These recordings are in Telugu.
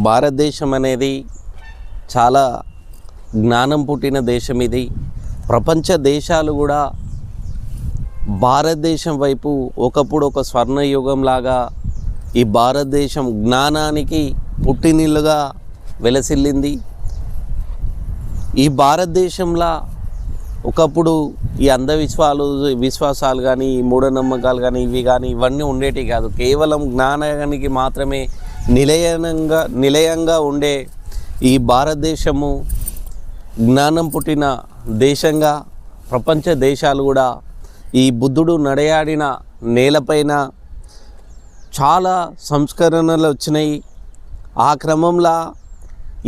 భారతదేశం అనేది చాలా జ్ఞానం పుట్టిన దేశం. ఇది ప్రపంచ దేశాలు కూడా భారతదేశం వైపు ఒకప్పుడు ఒక స్వర్ణయుగంలాగా ఈ భారతదేశం జ్ఞానానికి పుట్టినిల్లుగా వెలసిల్లింది. ఈ భారతదేశంలో ఒకప్పుడు ఈ విశ్వాసాలు కానీ ఈ మూఢనమ్మకాలు కానీ ఇవన్నీ ఉండేటివి కాదు. కేవలం జ్ఞానానికి మాత్రమే నిలయంగా ఉండే ఈ భారతదేశము జ్ఞానం పుట్టిన దేశంగా ప్రపంచ దేశాలు కూడా ఈ బుద్ధుడు నడయాడిన నేలపైన చాలా సంస్కరణలు వచ్చినాయి. ఆ క్రమంలో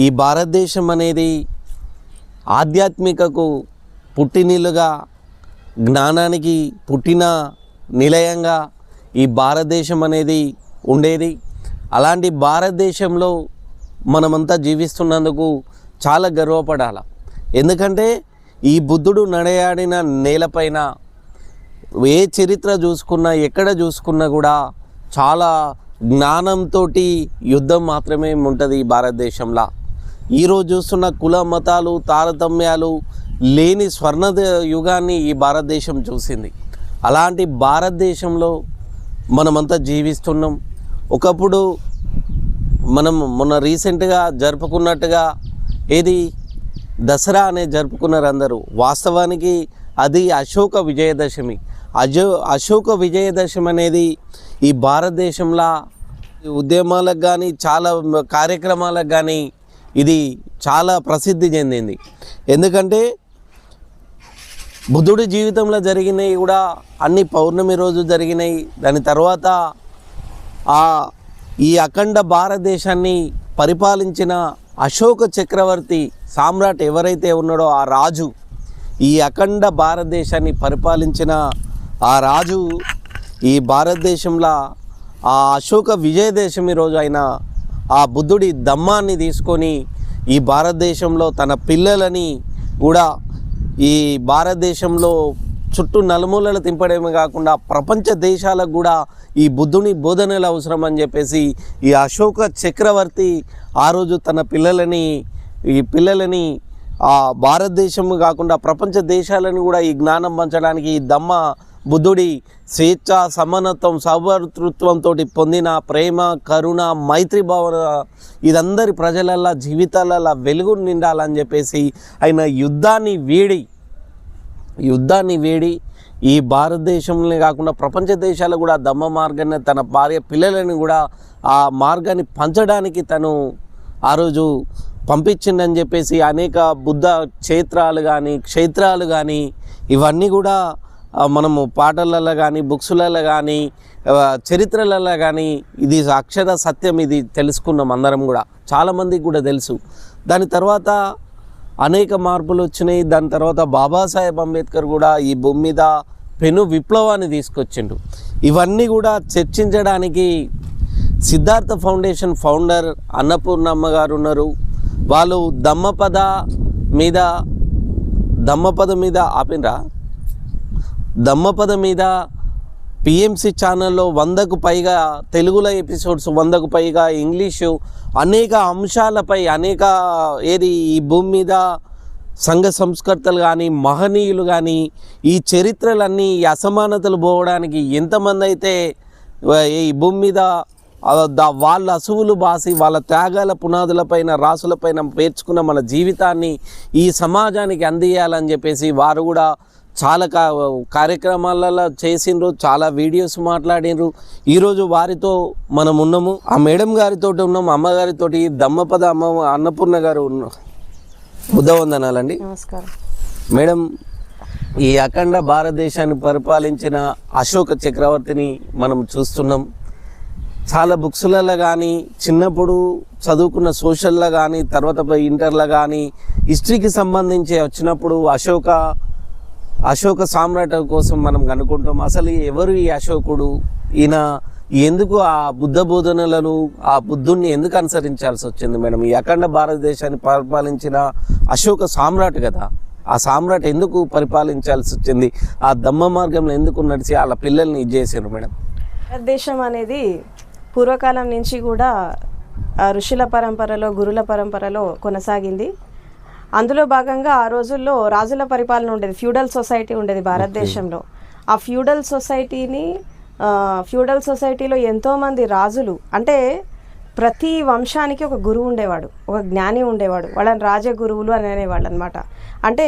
ఈ భారతదేశం అనేది ఆధ్యాత్మికకు పుట్టినిల్లుగా, జ్ఞానానికి పుట్టిన నిలయంగా ఈ భారతదేశం అనేది ఉండేది. అలాంటి భారతదేశంలో మనమంతా జీవిస్తున్నందుకు చాలా గర్వపడాలి. ఎందుకంటే ఈ బుద్ధుడు నడయాడిన నేలపైన ఏ చరిత్ర చూసుకున్నా, ఎక్కడ చూసుకున్నా కూడా చాలా జ్ఞానంతో యుద్ధం మాత్రమే ఉంటుంది ఈ భారతదేశంలో. ఈరోజు చూస్తున్న కుల మతాలు తారతమ్యాలు లేని స్వర్ణ యుగాన్ని ఈ భారతదేశం చూసింది. అలాంటి భారతదేశంలో మనమంతా జీవిస్తున్నాం. ఒకప్పుడు మనం మొన్న రీసెంట్గా జరుపుకున్నట్టుగా ఏది దసరా అనేది జరుపుకున్నారు అందరూ. వాస్తవానికి అది అశోక విజయదశమి. అశోక విజయదశమి అనేది ఈ భారతదేశంలో ఉద్యమాలకు కానీ చాలా కార్యక్రమాలకు కానీ ఇది చాలా ప్రసిద్ధి చెందింది. ఎందుకంటే బుద్ధుడి జీవితంలో జరిగినవి కూడా అన్ని పౌర్ణమి రోజు జరిగినాయి. దాని తర్వాత ఈ అఖండ భారతదేశాన్ని పరిపాలించిన అశోక చక్రవర్తి సామ్రాట్ ఎవరైతే ఉన్నాడో ఆ రాజు, ఈ అఖండ భారతదేశాన్ని పరిపాలించిన ఆ రాజు ఈ భారతదేశంలో ఆ అశోక విజయదశమి రోజు అయిన ఆ బుద్ధుడి ధమ్మాన్ని తీసుకొని ఈ భారతదేశంలో తన పిల్లలని కూడా ఈ భారతదేశంలో చుట్టూ నలుమూలలు తింపడమే కాకుండా ప్రపంచ దేశాలకు కూడా ఈ బుద్ధుని బోధనలు అవసరం అని చెప్పేసి ఈ అశోక చక్రవర్తి ఆ రోజు తన పిల్లలని ఆ భారతదేశం కాకుండా ప్రపంచ దేశాలను కూడా ఈ జ్ఞానం పంచడానికి ఈ ధమ్మ బుద్ధుడి స్వేచ్ఛ, సమానత్వం, సౌభ్రాతృత్వంతో పొందిన ప్రేమ, కరుణ, మైత్రి భావన ఇదందరి ప్రజలల్లో జీవితాలలో వెలుగు నిండాలని చెప్పేసి ఆయన యుద్ధాన్ని వీడి ఈ భారతదేశంలో కాకుండా ప్రపంచ దేశాలు కూడా ధమ్మ మార్గాన్ని తన భార్య పిల్లలను కూడా ఆ మార్గాన్ని పంచడానికి తను ఆ రోజు పంపించిందని చెప్పేసి అనేక బుద్ధ క్షేత్రాలు కానీ ఇవన్నీ కూడా మనము పాటలలో కానీ బుక్స్లలో కానీ చరిత్రలలో కానీ ఇది అక్షర సత్యం. ఇది తెలుసుకున్నాం అందరం కూడా, చాలామందికి కూడా తెలుసు. దాని తర్వాత అనేక మార్పులు వచ్చినాయి. దాని తర్వాత బాబాసాహెబ్ అంబేద్కర్ కూడా ఈ భూమి మీద పెను విప్లవాన్ని తీసుకొచ్చిండు. ఇవన్నీ కూడా చర్చించడానికి సిద్ధార్థ ఫౌండేషన్ ఫౌండర్ అన్నపూర్ణమ్మ గారు ఉన్నారు. వాళ్ళు ధమ్మపద మీద పిఎంసి ఛానల్లో 100కు పైగా తెలుగులో ఎపిసోడ్స్, 100కు పైగా ఇంగ్లీషు అనేక అంశాలపై ఈ భూమి మీద సంఘ సంస్కర్తలు కానీ మహనీయులు కానీ ఈ చరిత్రలన్నీ ఈ అసమానతలు పోవడానికి ఎంతమంది అయితే ఈ భూమి మీద వాళ్ళ అసువులు బాసి వాళ్ళ త్యాగాల పునాదులపైన రాసులపైన పేర్చుకున్న మన జీవితాన్ని ఈ సమాజానికి అందియాలని చెప్పేసి వారు కూడా చాలా కార్యక్రమాలలో చేసిండ్రు, చాలా వీడియోస్ మాట్లాడినరు. ఈరోజు వారితో మనం ఉన్నాము. ఆ మేడం గారితో ఉన్నాము, అమ్మగారితోటి ధమ్మపద అన్నపూర్ణ గారు బుద్ధ వందనాలండి. నమస్కారం మేడం. ఈ అఖండ భారతదేశాన్ని పరిపాలించిన అశోక చక్రవర్తిని మనం చూస్తున్నాం. చాలా బుక్స్లలో కానీ చిన్నప్పుడు చదువుకున్న సోషల్లో కానీ తర్వాత ఇంటర్లో కానీ హిస్టరీకి సంబంధించి వచ్చినప్పుడు అశోక సామ్రాట్ కోసం మనం కనుక్కుంటాం. అసలు ఎవరు ఈ అశోకుడు, ఈయన ఎందుకు ఆ బుద్ధ బోధనలను ఆ బుద్ధుణ్ణి ఎందుకు అనుసరించాల్సి వచ్చింది మేడం? ఈ అఖండ భారతదేశాన్ని పరిపాలించిన అశోక సామ్రాట్ కదా, ఆ సామ్రాట్ ఎందుకు పరిపాలించాల్సి వచ్చింది, ఆ దమ్మ మార్గంలో ఎందుకు నడిచి వాళ్ళ పిల్లల్ని ఇది చేశారు మేడం? భారతదేశం అనేది పూర్వకాలం నుంచి కూడా ఋషుల పరంపరలో, గురుల పరంపరలో కొనసాగింది. అందులో భాగంగా ఆ రోజుల్లో రాజుల పరిపాలన ఉండేది, ఫ్యూడల్ సొసైటీ ఉండేది భారతదేశంలో. ఆ ఫ్యూడల్ సొసైటీలో ఎంతోమంది రాజులు, అంటే ప్రతి వంశానికి ఒక గురువు ఉండేవాడు, ఒక జ్ఞాని ఉండేవాడు. వాళ్ళని రాజగురువులు అని అనేవాళ్ళు అనమాట. అంటే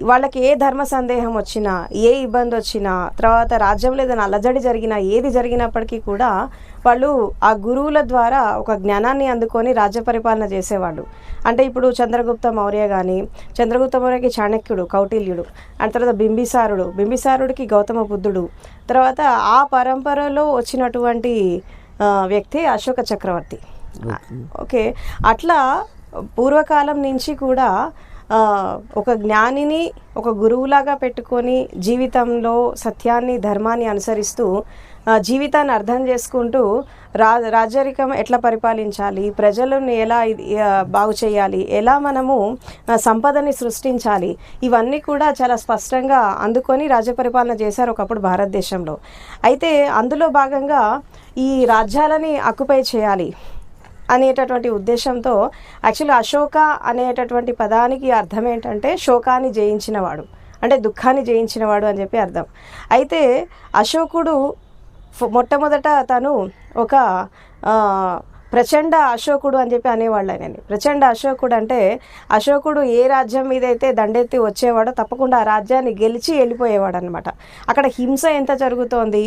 వాళ్ళకి ఏ ధర్మ సందేహం వచ్చినా, ఏ ఇబ్బంది వచ్చినా, తర్వాత రాజ్యంలో ఏదైనా అలజడి జరిగినా, ఏది జరిగినప్పటికీ కూడా వాళ్ళు ఆ గురువుల ద్వారా ఒక జ్ఞానాన్ని అందుకొని రాజ్య పరిపాలన చేసేవాళ్ళు. అంటే ఇప్పుడు చంద్రగుప్త మౌర్య కానీ, చంద్రగుప్త మౌర్యకి చాణక్యుడు, కౌటిల్యుడు, అండ్ తర్వాత బింబిసారుడికి గౌతమ బుద్ధుడు, తర్వాత ఆ పరంపరలో వచ్చినటువంటి వ్యక్తి అశోక చక్రవర్తి. ఓకే, అట్లా పూర్వకాలం నుంచి కూడా ఒక జ్ఞానిని ఒక గురువులాగా పెట్టుకొని జీవితంలో సత్యాన్ని, ధర్మాన్ని అనుసరిస్తూ జీవితాన్ని అర్థం చేసుకుంటూ రాజరికం ఎట్లా పరిపాలించాలి, ప్రజలను ఎలా బాగు చేయాలి, ఎలా మనము సంపదని సృష్టించాలి, ఇవన్నీ కూడా చాలా స్పష్టంగా అందుకొని రాజ్య పరిపాలన చేశారు ఒకప్పుడు భారతదేశంలో. అయితే అందులో భాగంగా ఈ రాజ్యాలని ఆక్యుపై చేయాలి అనేటటువంటి ఉద్దేశంతో యాక్చువల్లీ అశోక అనేటటువంటి పదానికి అర్థం ఏంటంటే శోకాన్ని జయించినవాడు, అంటే దుఃఖాన్ని జయించినవాడు అని చెప్పి అర్థం. అయితే అశోకుడు మొట్టమొదట తను ఒక ప్రచండ అశోకుడు అని చెప్పి అనేవాళ్ళు ఆయనని. ప్రచండ అశోకుడు అంటే అశోకుడు ఏ రాజ్యం మీద అయితే దండెత్తి వచ్చేవాడో తప్పకుండా ఆ రాజ్యాన్ని గెలిచి వెళ్ళిపోయేవాడు అనమాట. అక్కడ హింస ఎంత జరుగుతోంది,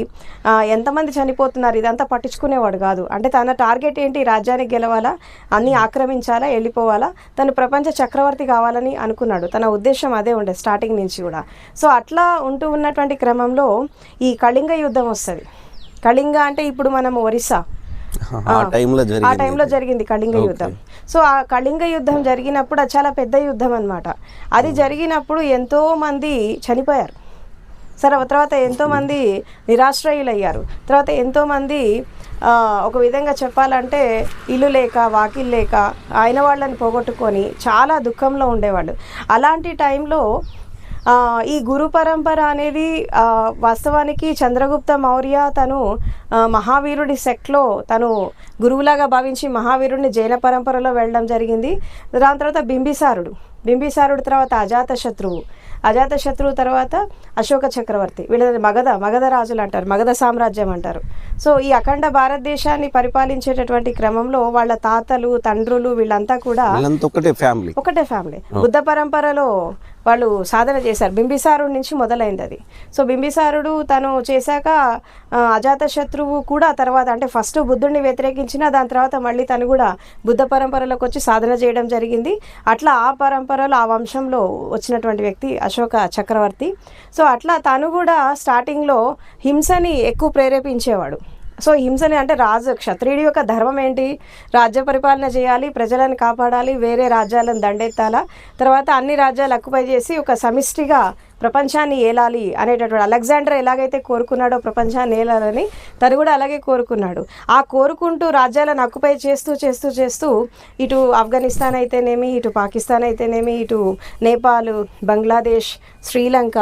ఎంతమంది చనిపోతున్నారు, ఇదంతా పట్టించుకునేవాడు కాదు. అంటే తన టార్గెట్ ఏంటి, రాజ్యానికి గెలవాలా, అన్నీ ఆక్రమించాలా, వెళ్ళిపోవాలా, తను ప్రపంచ చక్రవర్తి కావాలని అనుకున్నాడు. తన ఉద్దేశం అదే ఉండే స్టార్టింగ్ నుంచి కూడా. సో అట్లా ఉంటూ ఉన్నటువంటి క్రమంలో ఈ కళింగ యుద్ధం వస్తుంది. కళింగ అంటే ఇప్పుడు మనం ఒరిస్సా, ఆ టైంలో జరిగింది కళింగ యుద్ధం. సో ఆ కళింగ యుద్ధం జరిగినప్పుడు అది చాలా పెద్ద యుద్ధం అనమాట. అది జరిగినప్పుడు ఎంతో మంది చనిపోయారు. సరే, తర్వాత ఎంతోమంది నిరాశ్రయులయ్యారు. తర్వాత ఎంతోమంది ఒక విధంగా చెప్పాలంటే ఇల్లు లేక, వాకిల్ లేక, అయిన వాళ్ళని పోగొట్టుకొని చాలా దుఃఖంలో ఉండేవాళ్ళు. అలాంటి టైంలో ఈ గురు పరంపర అనేది వాస్తవానికి చంద్రగుప్త మౌర్య తను మహావీరుడి సెక్ట్లో తను గురువులాగా భావించి మహావీరుడిని జైన పరంపరలో వెళ్ళడం జరిగింది. దాని తర్వాత బింబిసారుడు తర్వాత అజాతశత్రువు తర్వాత అశోక చక్రవర్తి, వీళ్ళని మగధ రాజులు అంటారు, మగధ సామ్రాజ్యం అంటారు. సో ఈ అఖండ భారతదేశాన్ని పరిపాలించేటటువంటి క్రమంలో వాళ్ళ తాతలు, తండ్రులు వీళ్ళంతా కూడా ఒకటే ఫ్యామిలీ బుద్ధ పరంపరలో వాళ్ళు సాధన చేశారు. బింబిసారుడి నుంచి మొదలైంది అది. సో బింబిసారుడు తను చేశాక అజాతశత్రువు కూడా తర్వాత, అంటే ఫస్ట్ బుద్ధుడిని వ్యతిరేకించిన, దాని తర్వాత మళ్ళీ తను కూడా బుద్ధ పరంపరలోకి వచ్చి సాధన చేయడం జరిగింది. అట్లా ఆ పరంపరలో, ఆ వంశంలో వచ్చినటువంటి వ్యక్తి అశోక చక్రవర్తి. సో అట్లా తను కూడా స్టార్టింగ్లో హింసని ఎక్కువ ప్రేరేపించేవాడు. సో హింసని అంటే క్షత్రియుడి యొక్క ధర్మం ఏంటి, రాజ్య పరిపాలన చేయాలి, ప్రజలను కాపాడాలి, వేరే రాజ్యాలను దండెత్తాలా, తర్వాత అన్ని రాజ్యాలు అక్కుపై చేసి ఒక సమిష్టిగా ప్రపంచాన్ని ఏలాలి అనేటటువంటి అలెగ్జాండర్ ఎలాగైతే కోరుకున్నాడో ప్రపంచాన్ని ఏలాలని తను కూడా అలాగే కోరుకున్నాడు. ఆ కోరుకుంటూ రాజ్యాలను అక్కుపై చేస్తూ ఇటు ఆఫ్ఘనిస్తాన్ అయితేనేమి, ఇటు పాకిస్తాన్ అయితేనేమి, ఇటు నేపాల్, బంగ్లాదేశ్, శ్రీలంక,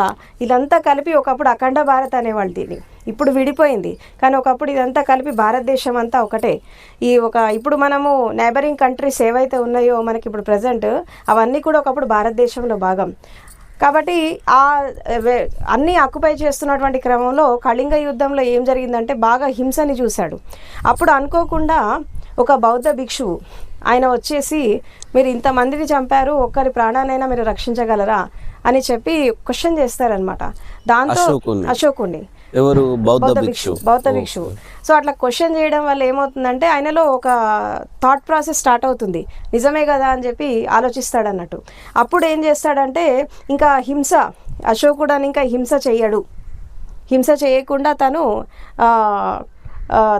ఇదంతా కలిపి ఒకప్పుడు అఖండ భారత్ అనేవాళ్ళు. దీన్ని ఇప్పుడు విడిపోయింది, కానీ ఒకప్పుడు ఇదంతా కలిపి భారతదేశం అంతా ఒకటే. ఇప్పుడు మనము నైబరింగ్ కంట్రీస్ ఏవైతే ఉన్నాయో మనకి ఇప్పుడు ప్రజెంట్, అవన్నీ కూడా ఒకప్పుడు భారతదేశంలో భాగం. కాబట్టి అన్నీ ఆక్యుపై చేస్తున్నటువంటి క్రమంలో కళింగ యుద్ధంలో ఏం జరిగిందంటే బాగా హింసని చూశాడు. అప్పుడు అనుకోకుండా ఒక బౌద్ధ భిక్షువు ఆయన వచ్చేసి, మీరు ఇంతమందిని చంపారు, ఒక్కరి ప్రాణానైనా మీరు రక్షించగలరా అని చెప్పి క్వశ్చన్ చేస్తారనమాట. దాంతో అశోకుణ్ణి, ఎవరు బౌద్ధ భిక్షువు. సో అట్లా క్వశ్చన్ చేయడం వల్ల ఏమవుతుందంటే ఆయనలో ఒక థాట్ ప్రాసెస్ స్టార్ట్ అవుతుంది, నిజమే కదా అని చెప్పి ఆలోచిస్తాడు అన్నట్టు. అప్పుడు ఏం చేస్తాడంటే ఇంకా అశోకుడు అని ఇంకా హింస చేయకుండా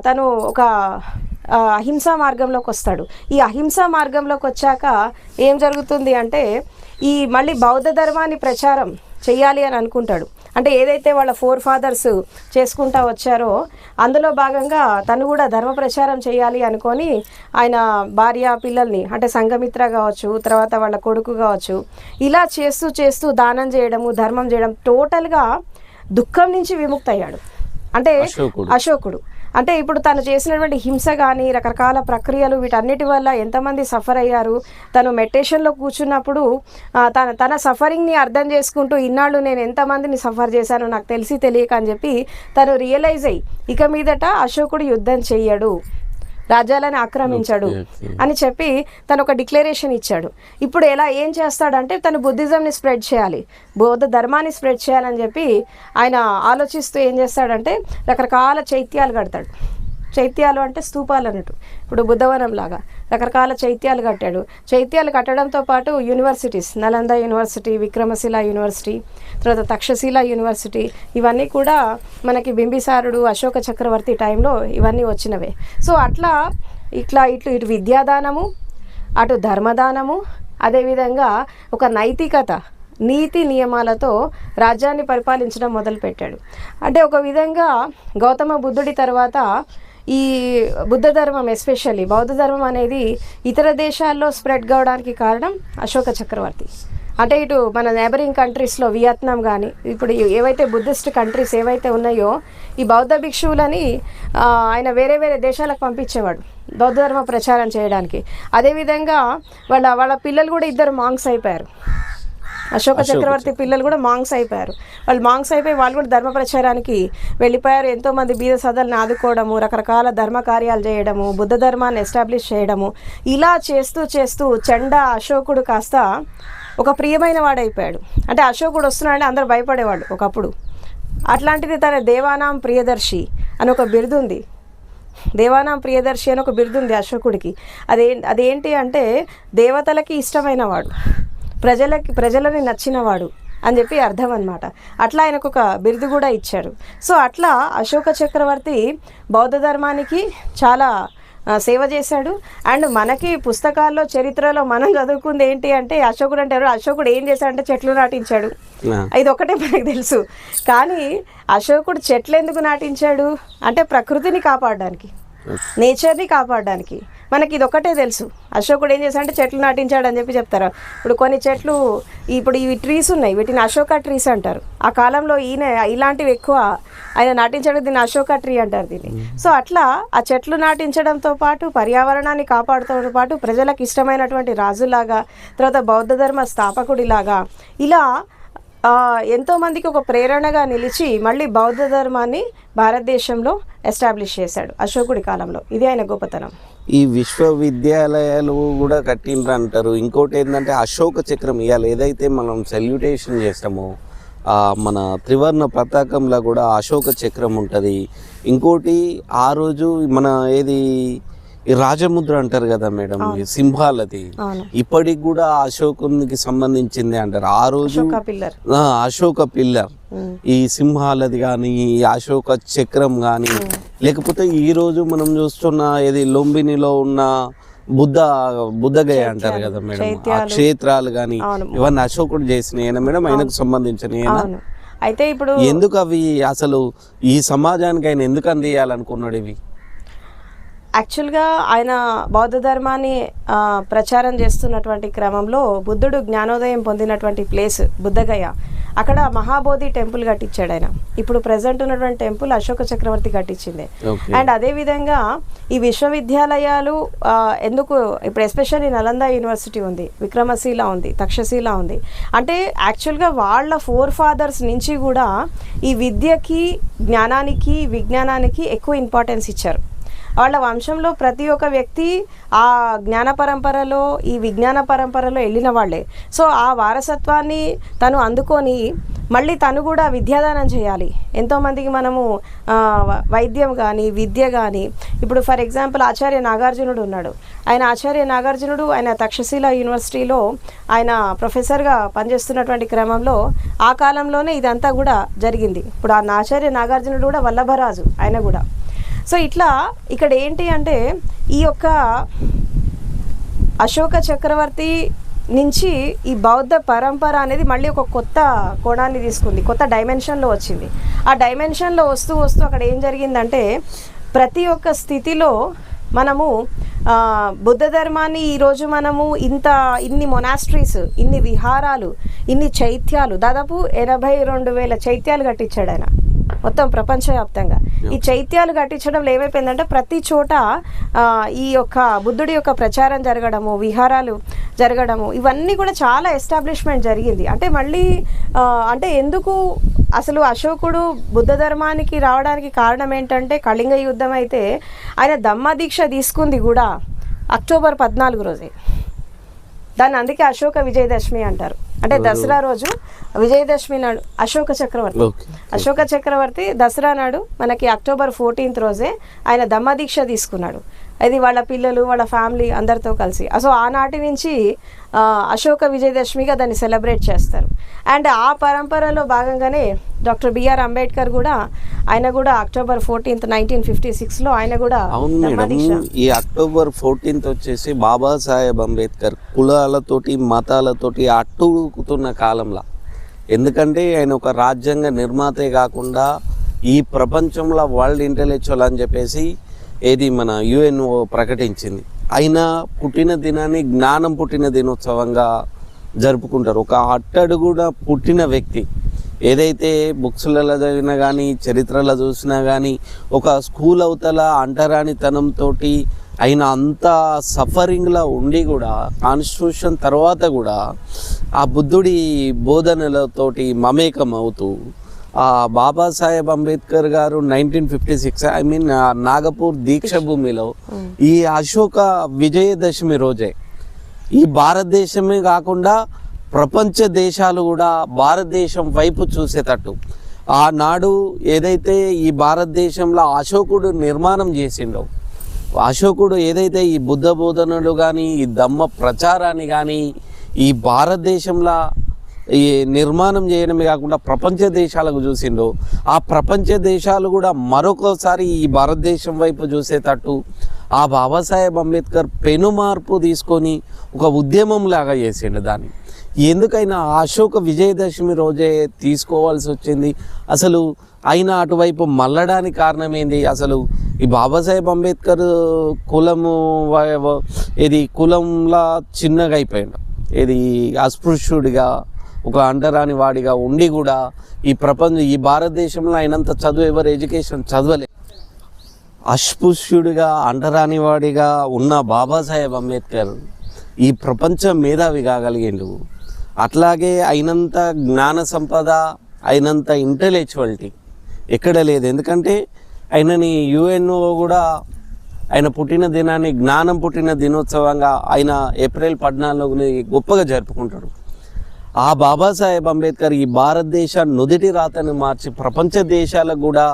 తను ఒక అహింసా మార్గంలోకి వస్తాడు. ఈ అహింసా మార్గంలోకి వచ్చాక ఏం జరుగుతుంది అంటే ఈ మళ్ళీ బౌద్ధ ధర్మాన్ని ప్రచారం చెయ్యాలి అని అనుకుంటాడు. అంటే ఏదైతే వాళ్ళ ఫోర్ ఫాదర్స్ చేసుకుంటా వచ్చారో అందులో భాగంగా తను కూడా ధర్మ ప్రచారం చేయాలి అనుకొని ఆయన భార్య పిల్లల్ని అంటే సంఘమిత్ర కావచ్చు, తర్వాత వాళ్ళ కొడుకు కావచ్చు, ఇలా చేస్తూ చేస్తూ దానం చేయడము, ధర్మం చేయడం, టోటల్గా దుఃఖం నుంచి విముక్తయ్యాడు. అంటే అశోకుడు అంటే ఇప్పుడు తను చేసినటువంటి హింస కానీ రకరకాల ప్రక్రియలు వీటన్నిటి వల్ల ఎంతమంది సఫర్ అయ్యారు. తను మెడిటేషన్లో కూర్చున్నప్పుడు తన సఫరింగ్ని అర్థం చేసుకుంటూ ఇన్నాళ్ళు నేను ఎంతమందిని సఫర్ చేశానో నాకు తెలిసి తెలియక అని చెప్పి తను రియలైజ్ అయ్యి ఇక మీదట అశోకుడు యుద్ధం చెయ్యడు, రాజ్యాలను ఆక్రమించాడు అని చెప్పి తను ఒక డిక్లరేషన్ ఇచ్చాడు. ఇప్పుడు ఏం చేస్తాడంటే తను బుద్ధిజంని స్ప్రెడ్ చేయాలి, బౌద్ధ ధర్మాన్ని స్ప్రెడ్ చేయాలని చెప్పి ఆయన ఆలోచిస్తూ ఏం చేస్తాడంటే రకరకాల చైత్యాలు కడతాడు. చైత్యాలు అంటే స్తూపాలు అన్నట్టు, ఇప్పుడు బుద్ధవనం లాగా రకరకాల చైత్యాలు కట్టాడు. చైత్యాలు కట్టడంతో పాటు universities, Nalanda university, Vikramashila university, తర్వాత తక్షశిల యూనివర్సిటీ, ఇవన్నీ కూడా మనకి బింబిసారుడు అశోక చక్రవర్తి టైంలో ఇవన్నీ వచ్చినవే. సో ఇటు విద్యాదానము, అటు ధర్మదానము, అదేవిధంగా ఒక నైతికత, నీతి నియమాలతో రాజ్యాన్ని పరిపాలించడం మొదలుపెట్టాడు. అంటే ఒక విధంగా గౌతమ బుద్ధుడి తర్వాత ఈ బుద్ధ ధర్మం, ఎస్పెషల్లీ బౌద్ధ ధర్మం అనేది ఇతర దేశాల్లో స్ప్రెడ్ కావడానికి కారణం అశోక చక్రవర్తి. అంటే ఇటు మన నేబరింగ్ కంట్రీస్లో వియత్నాం కానీ ఇప్పుడు ఏవైతే బుద్ధిస్ట్ కంట్రీస్ ఏవైతే ఉన్నాయో ఈ బౌద్ధ భిక్షువులని ఆయన వేరే వేరే దేశాలకు పంపించేవాడు బౌద్ధ ధర్మ ప్రచారం చేయడానికి. అదేవిధంగా వాళ్ళ పిల్లలు కూడా ఇద్దరు మాంగ్స్ అయిపోయారు. అశోక చక్రవర్తి పిల్లలు కూడా మాంగ్స్ అయిపోయారు. వాళ్ళు కూడా ధర్మ ప్రచారానికి వెళ్ళిపోయారు. ఎంతోమంది బీద సదల్ని ఆదుకోవడము, రకరకాల ధర్మ కార్యాలు చేయడము, బుద్ధ ధర్మాన్ని ఎస్టాబ్లిష్ చేయడము, ఇలా చేస్తూ చేస్తూ చండ అశోకుడు కాస్త ఒక ప్రియమైన వాడైపోయాడు. అంటే అశోకుడు వస్తున్నాడంటే అందరూ భయపడేవాడు ఒకప్పుడు. అట్లాంటిది తన దేవానాం ప్రియదర్శి అని ఒక బిరుదుంది. దేవానాం ప్రియదర్శి అని ఒక బిరుదుంది అశోకుడికి. అదేంటి అంటే దేవతలకి ఇష్టమైన వాడు, ప్రజలని నచ్చినవాడు అని చెప్పి అర్థం అన్నమాట. అట్లా ఆయనకు ఒక బిరుదు కూడా ఇచ్చారు. సో అట్లా అశోక చక్రవర్తి బౌద్ధ ధర్మానికి చాలా సేవ చేశాడు. అండ్ మనకి పుస్తకాల్లో చరిత్రలో మనం చదువుకుంది ఏంటి అంటే అశోకుడు ఏం చేశాడంటే చెట్లు నాటించాడు. ఇది ఒకటే మనకు తెలుసు. కానీ అశోకుడు చెట్లు ఎందుకు నాటించాడు అంటే ప్రకృతిని కాపాడడానికి, నేచర్ని కాపాడడానికి. మనకి ఇది ఒకటే తెలుసు. అశోకుడు ఏం చేశాడంటే చెట్లు నాటించాడు అని చెప్పి చెప్తారు. ఇప్పుడు కొన్ని చెట్లు, ఇప్పుడు ఇవి ట్రీస్ ఉన్నాయి, వీటిని అశోక ట్రీస్ అంటారు. ఆ కాలంలో ఇలాంటివి ఎక్కువ ఆయన నాటించడం, దీన్ని అశోక ట్రీ అంటారు దీన్ని. సో అట్లా ఆ చెట్లు నాటించడంతో పాటు పర్యావరణాన్ని కాపాడుతో పాటు ప్రజలకు ఇష్టమైనటువంటి రాజులాగా, తర్వాత బౌద్ధ ధర్మ స్థాపకుడిలాగా ఇలా ఎంతోమందికి ఒక ప్రేరణగా నిలిచి మళ్ళీ బౌద్ధ ధర్మాన్ని భారతదేశంలో ఎస్టాబ్లిష్ చేశాడు అశోకుడి కాలంలో. ఇది ఆయన గొప్పతనం. ఈ విశ్వవిద్యాలయాలు కూడా కట్టిండ్రు అంటారు. ఇంకోటి ఏంటంటే అశోక చక్రం ఇవాళ ఏదైతే మనం సెల్యూటేషన్ చేస్తామో మన త్రివర్ణ పతాకంలో కూడా అశోక చక్రం ఉంటుంది. ఇంకోటి ఆ రోజు మన ఈ రాజముద్ర అంటారు కదా మేడం, సింహాలది ఇప్పటికి కూడా అశోకునికి సంబంధించింది అంటారు. ఆ రోజు అశోక పిల్లర్, ఈ సింహాలది కానీ, ఈ అశోక చక్రం కానీ, లేకపోతే ఈ రోజు మనం చూస్తున్న లొంబినిలో ఉన్న బుద్ధగయ అంటారు కదా మేడం, ఆ క్షేత్రాలు కానీ ఇవన్నీ అశోకుడు చేసినాయి మేడం, ఆయనకు సంబంధించినవి. అయితే ఇప్పుడు ఎందుకు అవి అసలు ఈ సమాజానికి ఆయన ఎందుకు అందియాలనుకున్నాడు ఇవి? యాక్చువల్గా ఆయన బౌద్ధ ధర్మాన్ని ప్రచారం చేస్తున్నటువంటి క్రమంలో బుద్ధుడు జ్ఞానోదయం పొందినటువంటి ప్లేస్ బుద్ధగయ, అక్కడ మహాబోధి టెంపుల్ కట్టించాడు ఆయన. ఇప్పుడు ప్రజెంట్ ఉన్నటువంటి టెంపుల్ అశోక చక్రవర్తి కట్టించింది. అండ్ అదేవిధంగా ఈ విశ్వవిద్యాలయాలు ఎందుకు ఇప్పుడు ఎస్పెషల్లీ నలంద యూనివర్సిటీ ఉంది, విక్రమశిల ఉంది, తక్షశిల ఉంది. అంటే యాక్చువల్గా వాళ్ళ ఫోర్ ఫాదర్స్ నుంచి కూడా ఈ విద్యకి, జ్ఞానానికి, విజ్ఞానానికి ఎక్కువ ఇంపార్టెన్స్ ఇచ్చారు. వాళ్ళ వంశంలో ప్రతి ఒక్క వ్యక్తి ఆ జ్ఞాన పరంపరలో, ఈ విజ్ఞాన పరంపరలో వెళ్ళిన వాళ్ళే. సో ఆ వారసత్వాన్ని తను అందుకొని మళ్ళీ తను కూడా విద్యాదానం చేయాలి. ఎంతోమందికి మనము వైద్యం కానీ, విద్య కానీ, ఇప్పుడు ఫర్ ఎగ్జాంపుల్ ఆచార్య నాగార్జునుడు ఉన్నాడు. ఆయన తక్షశిల యూనివర్సిటీలో ఆయన ప్రొఫెసర్గా పనిచేస్తున్నటువంటి క్రమంలో ఆ కాలంలోనే ఇదంతా కూడా జరిగింది. ఇప్పుడు ఆ ఆచార్య నాగార్జునుడు కూడా వల్లభరాజు ఆయన కూడా. సో ఇట్లా ఇక్కడ ఏంటి అంటే ఈ యొక్క అశోక చక్రవర్తి నుంచి ఈ బౌద్ధ పరంపర అనేది మళ్ళీ ఒక కొత్త కోణాన్ని తీసుకుంది, కొత్త డైమెన్షన్లో వచ్చింది. ఆ డైమెన్షన్లో వస్తూ వస్తూ అక్కడ ఏం జరిగిందంటే ప్రతి ఒక్క స్థితిలో మనము బుద్ధ ధర్మాన్ని ఈరోజు మనము ఇన్ని మొనాస్ట్రీస్, ఇన్ని విహారాలు, ఇన్ని చైత్యాలు, దాదాపు 82,000 చైత్యాలు కట్టించాడు ఆయన మొత్తం ప్రపంచవ్యాప్తంగా. ఈ చైత్యాలు కట్టించడంలో ఏమైపోయిందంటే ప్రతి చోట ఈ యొక్క బుద్ధుడి యొక్క ప్రచారం జరగడము, విహారాలు జరగడము, ఇవన్నీ కూడా చాలా ఎస్టాబ్లిష్మెంట్ జరిగింది. అంటే మళ్ళీ అంటే ఎందుకు అసలు అశోకుడు బుద్ధ ధర్మానికి రావడానికి కారణం ఏంటంటే కళింగ యుద్ధం అయితే ఆయన ధమ్మ దీక్ష తీసుకుంది కూడా అక్టోబర్ 14 రోజే. దాన్ని అందుకే అశోక విజయదశమి అంటారు. అంటే దసరా రోజు విజయదశమి నాడు అశోక చక్రవర్తి దసరా నాడు మనకి అక్టోబర్ 14 రోజే ఆయన ధమ్మ దీక్ష తీసుకున్నాడు. అది వాళ్ళ పిల్లలు, వాళ్ళ ఫ్యామిలీ అందరితో కలిసి. సో ఆనాటి నుంచి అశోక విజయదశమిగా దాన్ని సెలబ్రేట్ చేస్తారు. అండ్ ఆ పరంపరలో భాగంగానే డాక్టర్ బిఆర్ అంబేద్కర్ కూడా, ఆయన కూడా అక్టోబర్ 14, 1956లో ఆయన కూడా ఈ అక్టోబర్ 14 వచ్చేసి బాబాసాహెబ్ అంబేద్కర్ కులాలతోటి మతాలతోటి అట్టుకుతున్న కాలంలో, ఎందుకంటే ఆయన ఒక రాజ్యాంగ నిర్మాతే కాకుండా ఈ ప్రపంచంలో వరల్డ్ ఇంటెలెక్చువల్ అని చెప్పేసి ఏది మన యుఎన్ఓ ప్రకటించింది. ఆయన పుట్టిన దినాన్ని జ్ఞానం పుట్టిన దినోత్సవంగా జరుపుకుంటారు. ఒక అట్టడుగున పుట్టిన వ్యక్తి ఏదైతే బుక్స్లలో చదివినా కానీ చరిత్రలో చూసినా కానీ ఒక స్కూల్ అవతల అంటరానితనంతో ఆయన అంత సఫరింగ్లో ఉండి కూడా కాన్స్టిట్యూషన్ తర్వాత కూడా ఆ బుద్ధుడి బోధనలతోటి మమేకం అవుతూ బాబాసాహెబ్ అంబేద్కర్ గారు 1956 నాగపూర్ దీక్ష భూమిలో ఈ అశోక విజయదశమి రోజే ఈ భారతదేశమే కాకుండా ప్రపంచ దేశాలు కూడా భారతదేశం వైపు చూసేటట్టు ఆనాడు ఏదైతే ఈ భారతదేశంలో అశోకుడు నిర్మాణం చేసిండో, అశోకుడు ఏదైతే ఈ బుద్ధ బోధనలు కానీ ఈ ధమ్మ ప్రచారాన్ని కానీ ఈ భారతదేశంలో ఈ నిర్మాణం చేయడమే కాకుండా ప్రపంచ దేశాలకు చూసిండో, ఆ ప్రపంచ దేశాలు కూడా మరొకసారి ఈ భారతదేశం వైపు చూసేటట్టు ఆ బాబాసాహెబ్ అంబేద్కర్ పెను మార్పు తీసుకొని ఒక ఉద్యమం లాగా చేసిండు దాన్ని. ఎందుకైనా అశోక విజయదశమి రోజే తీసుకోవాల్సి వచ్చింది? అసలు ఆయన అటువైపు మళ్ళడానికి కారణం ఏంది? అసలు ఈ బాబాసాహెబ్ అంబేద్కర్ కులంలా చిన్నగా అయిపోయాడు, ఇది అస్పృశ్యుడిగా ఒక అంటరాని వాడిగా ఉండి కూడా ఈ భారతదేశంలో ఆయనంత చదువు ఎవరు ఎడ్యుకేషన్ చదవలే. అస్పృశ్యుడిగా అంటరాని వాడిగా ఉన్న బాబాసాహెబ్ అంబేద్కర్ ఈ ప్రపంచ మేధావి కాగలిగిండు. అట్లాగే అయినంత జ్ఞాన సంపద, అయినంత ఇంటెలెక్చువాలిటీ ఎక్కడ లేదు. ఎందుకంటే ఆయనని యుఎన్ఓ కూడా ఆయన పుట్టిన దినాన్ని జ్ఞానం పుట్టిన దినోత్సవంగా ఆయన ఏప్రిల్ 14 గొప్పగా జరుపుకుంటాడు. ఆ బాబాసాహెబ్ అంబేద్కర్ ఈ భారతదేశ నుదిటి రాతను మార్చి ప్రపంచ దేశాలకు కూడా,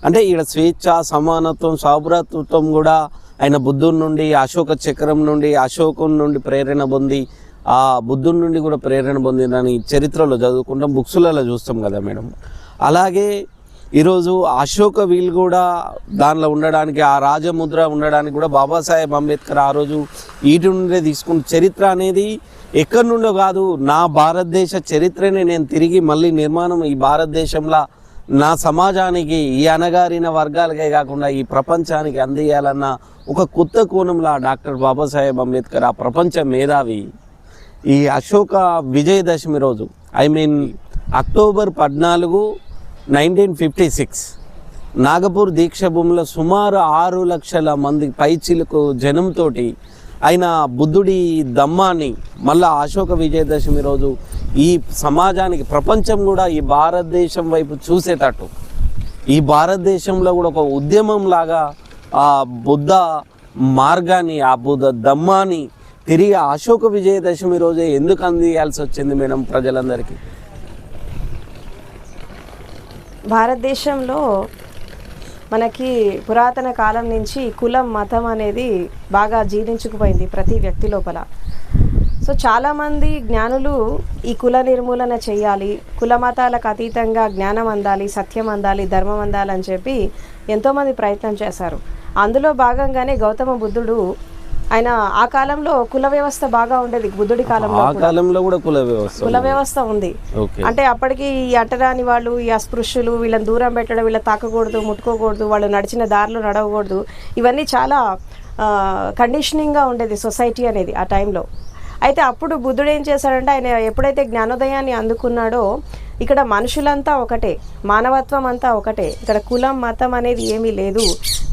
అంటే ఇక్కడ స్వేచ్ఛ, సమానత్వం, సౌభ్రాతృత్వం కూడా ఆయన బుద్ధుడి నుండి, అశోక చక్రం నుండి, అశోకుని నుండి ప్రేరణ పొంది ఆ బుద్ధుడి నుండి కూడా ప్రేరణ పొందిందని చరిత్రలో చదువుకుంటాం, బుక్స్లలో చూస్తాం కదా మేడం. అలాగే ఈరోజు అశోక వీల్ కూడా దానిలో ఉండడానికి, ఆ రాజముద్ర ఉండడానికి కూడా బాబాసాహెబ్ అంబేద్కర్ ఆ రోజు ఈటి నుండే తీసుకున్న చరిత్ర అనేది ఎక్కడి నుండో కాదు, నా భారతదేశ చరిత్రని నేను తిరిగి మళ్ళీ నిర్మాణం ఈ భారతదేశంలో నా సమాజానికి, ఈ అణగారిన వర్గాలకే కాకుండా ఈ ప్రపంచానికి అందియాలన్న ఒక కొత్త కోణంలో డాక్టర్ బాబాసాహెబ్ అంబేద్కర్ ఆ ప్రపంచ మేధావి ఈ అశోక విజయదశమి రోజు అక్టోబర్ 14, 1956 నాగపూర్ దీక్ష భూమిలో సుమారు 6 లక్షల మంది పైచిలకు జనంతో ఆయన బుద్ధుడి ధమ్మాన్ని మళ్ళా అశోక విజయదశమి రోజు ఈ సమాజానికి, ప్రపంచం కూడా ఈ భారతదేశం వైపు చూసేటట్టు, ఈ భారతదేశంలో కూడా ఒక ఉద్యమం లాగా ఆ బుద్ధ మార్గాన్ని, ఆ బుద్ధ ధమ్మాన్ని తిరిగి అశోక విజయదశమి రోజే ఎందుకు అందియాల్సి వచ్చింది మేడం ప్రజలందరికీ? భారతదేశంలో మనకి పురాతన కాలం నుంచి కులం, మతం అనేది బాగా జీర్ణించుకుపోయింది ప్రతి వ్యక్తి లోపల. సో చాలామంది జ్ఞానులు ఈ కుల నిర్మూలన చేయాలి, కుల మతాలకు అతీతంగా జ్ఞానం అందాలి, సత్యం అందాలి, ధర్మం అందాలని చెప్పి ఎంతోమంది ప్రయత్నం చేశారు. అందులో భాగంగానే గౌతమ బుద్ధుడు ఆయన ఆ కాలంలో కుల వ్యవస్థ బాగా ఉండేది, బుద్ధుడి కాలంలో ఆ కాలంలో కూడా కుల వ్యవస్థ ఉంది. ఓకే. అంటే అప్పటికి ఈ అట్టరాని వాళ్ళు, ఈ అస్పృశ్యులు, వీళ్ళని దూరం పెట్టడం, వీళ్ళని తాకకూడదు, ముట్టుకోకూడదు, వాళ్ళు నడిచిన దారిలో నడవకూడదు, ఇవన్నీ చాలా కండిషనింగ్గా ఉండేది సొసైటీ అనేది ఆ టైంలో. అయితే అప్పుడు బుద్ధుడు ఏం చేశాడంటే, ఆయన ఎప్పుడైతే జ్ఞానోదయాన్ని అందుకున్నాడో, ఇక్కడ మనుషులంతా ఒకటే, మానవత్వం అంతా ఒకటే, ఇక్కడ కులం మతం అనేది ఏమీ లేదు,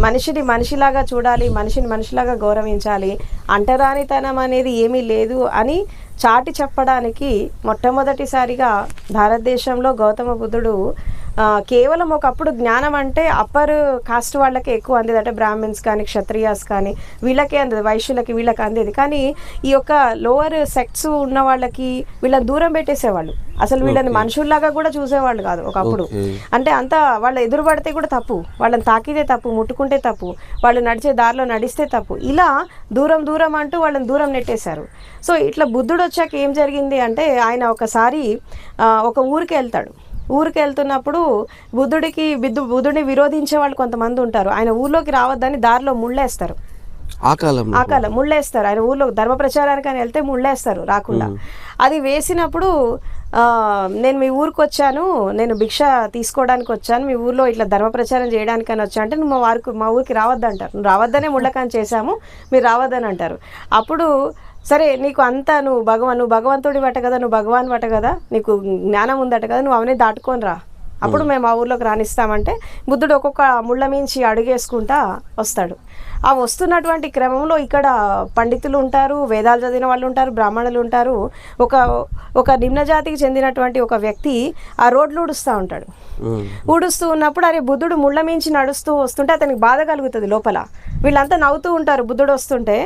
మనిషిని మనిషిలాగా చూడాలి, మనిషిని మనిషిలాగా గౌరవించాలి, అంటరానితనం అనేది ఏమీ లేదు అని చాటి చెప్పడానికి మొట్టమొదటిసారిగా భారతదేశంలో గౌతమ బుద్ధుడు కేవలం ఒకప్పుడు జ్ఞానం అంటే అప్పర్ కాస్ట్ వాళ్ళకే ఎక్కువ అందేది, అంటే బ్రాహ్మిన్స్ కానీ క్షత్రియాస్ కానీ వీళ్ళకే అందేది, వైశ్యులకి వీళ్ళకి అందేది. కానీ ఈ యొక్క లోవర్ సెక్ట్స్ ఉన్న వాళ్ళకి వీళ్ళని దూరం పెట్టేసేవాళ్ళు, అసలు వీళ్ళని మనుషుల్లాగా కూడా చూసేవాళ్ళు కాదు ఒకప్పుడు. అంటే అంతా వాళ్ళ ఎదురు పడితే కూడా తప్పు, వాళ్ళని తాకితే తప్పు, ముట్టుకుంటే తప్పు, వాళ్ళు నడిచే దారిలో నడిస్తే తప్పు, ఇలా దూరం దూరం అంటూ వాళ్ళని దూరం నెట్టేశారు. సో ఇట్లా బుద్ధుడు వచ్చాక ఏం జరిగింది అంటే, ఆయన ఒకసారి ఒక ఊరికి వెళ్తాడు. ఊరికి వెళ్తున్నప్పుడు బుద్ధుడిని విరోధించే వాళ్ళు కొంతమంది ఉంటారు. ఆయన ఊర్లోకి రావద్దని దారిలో ముళ్ళేస్తారు, ఆ కాలం ముళ్ళేస్తారు. ఆయన ఊర్లో ధర్మ ప్రచారానికి అని వెళ్తే ముళ్ళేస్తారు రాకుండా. అది వేసినప్పుడు నేను మీ ఊరికి వచ్చాను, నేను భిక్ష తీసుకోవడానికి వచ్చాను, మీ ఊర్లో ఇట్లా ధర్మ ప్రచారం చేయడానికని వచ్చా అంటే, నువ్వు మా ఊరికి రావద్దంటారు. నువ్వు రావద్దనే ముళ్ళకాని చేశాము, మీరు రావద్దని అంటారు. అప్పుడు సరే, నీకు అంతా నువ్వు భగవంతుడి వట కదా, నువ్వు భగవాన్ వట కదా, నీకు జ్ఞానం ఉందట కదా, నువ్వు అవన్నీ దాటుకొని రా, అప్పుడు మేము ఆ ఊర్లోకి రానిస్తామంటే బుద్ధుడు ఒక్కొక్క ముళ్ళ మించి అడుగేసుకుంటా వస్తాడు. ఆ వస్తున్నటువంటి క్రమంలో ఇక్కడ పండితులు ఉంటారు, వేదాలు చదివిన వాళ్ళు ఉంటారు, బ్రాహ్మణులు ఉంటారు. ఒక నిమ్న జాతికి చెందినటువంటి ఒక వ్యక్తి ఆ రోడ్లు ఊడుస్తూ ఉంటాడు. ఊడుస్తూ ఉన్నప్పుడు అరే బుద్ధుడు ముళ్ళ మించి నడుస్తూ వస్తుంటే అతనికి బాధ కలుగుతుంది లోపల. వీళ్ళంతా నవ్వుతూ ఉంటారు బుద్ధుడు వస్తుంటే,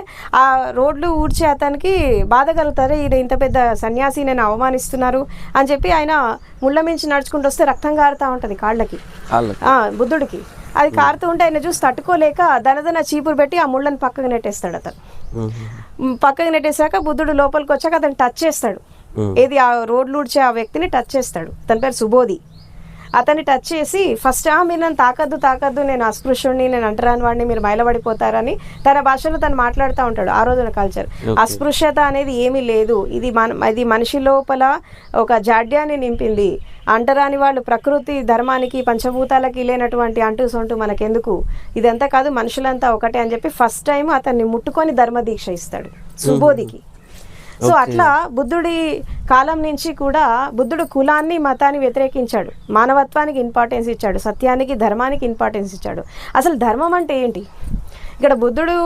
ఆ రోడ్లు ఊడ్చే అతనికి బాధ కలుగుతారు, ఈయన ఇంత పెద్ద సన్యాసి నేను అవమానిస్తున్నారు అని చెప్పి ఆయన ముళ్ళ మించి నడుచుకుంటూ వస్తే రక్తం కారుతూ ఉంటుంది కాళ్ళకి, బుద్ధుడికి. అది కారుతూ ఉంటే ఆయన చూసి తట్టుకోలేక దనదన చీపురు పెట్టి ఆ ముళ్ళని పక్కకు నెట్టేస్తాడు. అతను పక్కకు నెట్టేశాక బుద్ధుడు లోపలికి వచ్చాక అతను టచ్ చేస్తాడు, ఏది ఆ రోడ్లు ఊడ్చే ఆ వ్యక్తిని టచ్ చేస్తాడు. తన పేరు సుబోధి. అతన్ని టచ్ చేసి ఫస్ట్ మీరు నన్ను తాకద్దు, నేను అస్పృశ్యుడిని, నేను అంటరాని వాడిని, మీరు మైలబడిపోతారని తన భాషలో తను మాట్లాడుతూ ఉంటాడు. ఆ రోజున కల్చర్ అస్పృశ్యత అనేది ఏమీ లేదు, ఇది మనిషి లోపల ఒక జాడ్యాన్ని నింపింది, అంటరాని వాళ్ళు ప్రకృతి ధర్మానికి పంచభూతాలకి లేనటువంటి అంటూ సొంటూ మనకెందుకు, ఇదంతా కాదు, మనుషులంతా ఒకటే అని చెప్పి ఫస్ట్ టైం అతన్ని ముట్టుకొని ధర్మదీక్ష ఇస్తాడు సుబోధికి. సో అట్లా బుద్ధుడి కాలం నుంచి కూడా బుద్ధుడు కులాన్ని మతాన్ని వ్యతిరేకించాడు, మానవత్వానికి ఇంపార్టెన్స్ ఇచ్చాడు, సత్యానికి ధర్మానికి ఇంపార్టెన్స్ ఇచ్చాడు. అసలు ధర్మం అంటే ఏంటి ఇక్కడ బుద్ధుడు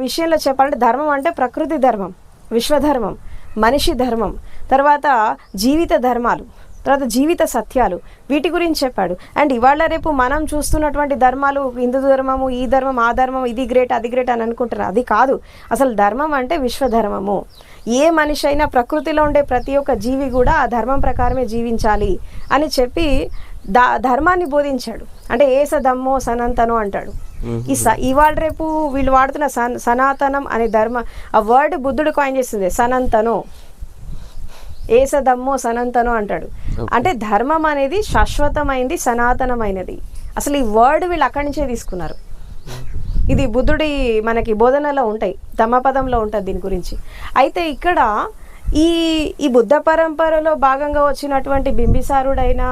విషయంలో చెప్పాలంటే, ధర్మం అంటే ప్రకృతి ధర్మం, విశ్వధర్మం, మనిషి ధర్మం, తర్వాత జీవిత ధర్మాలు, తర్వాత జీవిత సత్యాలు, వీటి గురించి చెప్పాడు. అండ్ ఇవాళ రేపు మనం చూస్తున్నటువంటి ధర్మాలు, హిందూ ధర్మము, ఈ ధర్మం, ఆ ధర్మం, ఇది గ్రేట్ అది గ్రేట్ అని అనుకుంటారు, అది కాదు. అసలు ధర్మం అంటే విశ్వధర్మము. ఏ మనిషి అయినా, ప్రకృతిలో ఉండే ప్రతి ఒక్క జీవి కూడా ఆ ధర్మం ప్రకారమే జీవించాలి అని చెప్పి ధర్మాన్ని బోధించాడు. అంటే ఏస ధమ్మో సనాతనో అంటాడు. ఇవాళ రేపు వీళ్ళు వాడుతున్న సనాతనం అనే ఆ వర్డ్ బుద్ధుడు కాయిన్ చేస్తుంది, సనాతనో, ఏస ధమ్మో సనాతనో అంటాడు. అంటే ధర్మం అనేది శాశ్వతమైంది, సనాతనమైనది. అసలు ఈ వర్డ్ వీళ్ళు అక్కడి నుంచే తీసుకున్నారు. ఇది బుద్ధుడి మనకి బోధనలో ఉంటాయి, ధమ్మపదంలో ఉంటుంది దీని గురించి. అయితే ఇక్కడ ఈ బుద్ధ పరంపరలో భాగంగా వచ్చినటువంటి బింబిసారుడైనా,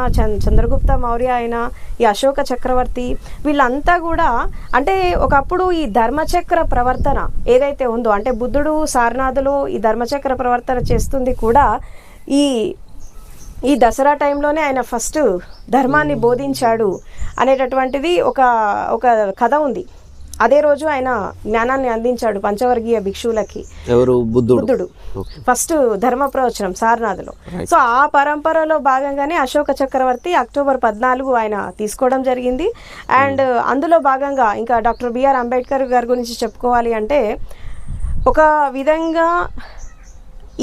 చంద్రగుప్త మౌర్య అయినా, ఈ అశోక చక్రవర్తి, వీళ్ళంతా కూడా అంటే ఒకప్పుడు ఈ ధర్మచక్ర ప్రవర్తన ఏదైతే ఉందో, అంటే బుద్ధుడు సారనాథులు ఈ ధర్మచక్ర ప్రవర్తన చేస్తుంది కూడా ఈ దసరా టైంలోనే ఆయన ఫస్ట్ ధర్మాన్ని బోధించాడు అనేటటువంటిది ఒక కథ ఉంది. అదే రోజు ఆయన జ్ఞానాన్ని అందించాడు పంచవర్గీయ భిక్షువులకి. ఎవరు? బుద్ధుడు ఫస్ట్ ధర్మ ప్రవచనం సారనాథ్లో. సో ఆ పరంపరలో భాగంగానే అశోక చక్రవర్తి అక్టోబర్ 14 ఆయన తీసుకోవడం జరిగింది. అండ్ అందులో భాగంగా ఇంకా డాక్టర్ బిఆర్ అంబేద్కర్ గారి గురించి చెప్పుకోవాలి అంటే, ఒక విధంగా